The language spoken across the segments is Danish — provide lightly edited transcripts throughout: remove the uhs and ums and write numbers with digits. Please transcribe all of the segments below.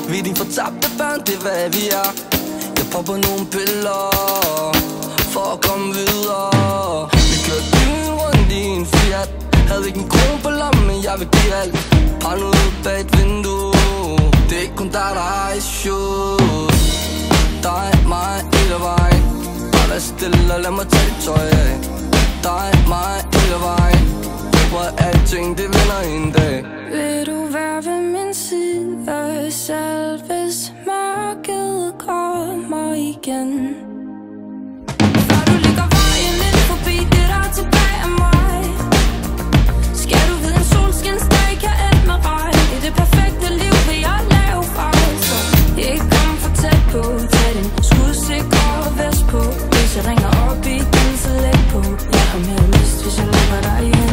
Vi er din fortabte børn, det er hvad vi er. Jeg popper nogle piller for at komme videre. Vi kørte byen rundt i en Fiat. Havde ikke en krone på lommen, men jeg vil give alt. Har noget ude bag et vindue. Det er ikke kun dig, der har issues. Dig, mig, hele vejen. Bare vær stille og lad mig tage dit tøj af. Dig, mig, hele vejen. Hvor alting det vinder en dag. Vil du være ved min side, selv hvis mørket kommer igen? Før du lægger vejen ind forbi det, der er tilbage af mig. Skal du vide, en solskinsdag kan ende med regn. I det perfekte liv vil jeg lave fejl, så ikke kom for tæt på. Tag din skudsikre vest på. Hvis jeg ringer op igen, så læg på. Jeg har mere lyst, hvis jeg lukker dig ind.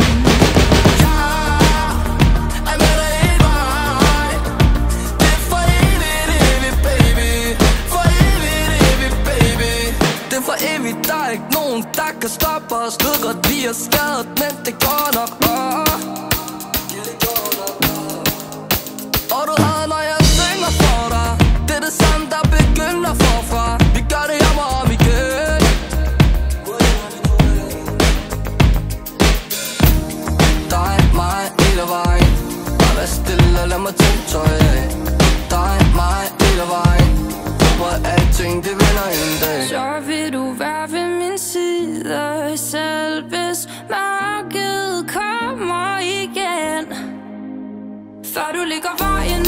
Der er ikke nogen, der kan stoppe os. Ved godt, vi er skadet, men det går nok. Og du havde, når jeg synger for dig. Det er det samme, der begynder forfra. Vi gør det om og om igen. Dig, mig, hele vejen. Bare vær stille og lad mig tage tøj af. Dig, mig, hele vejen. Hvor alting det vinder en dag. Så vil du være ved min side, selv hvis mørket kommer igen. Før du lægger vejen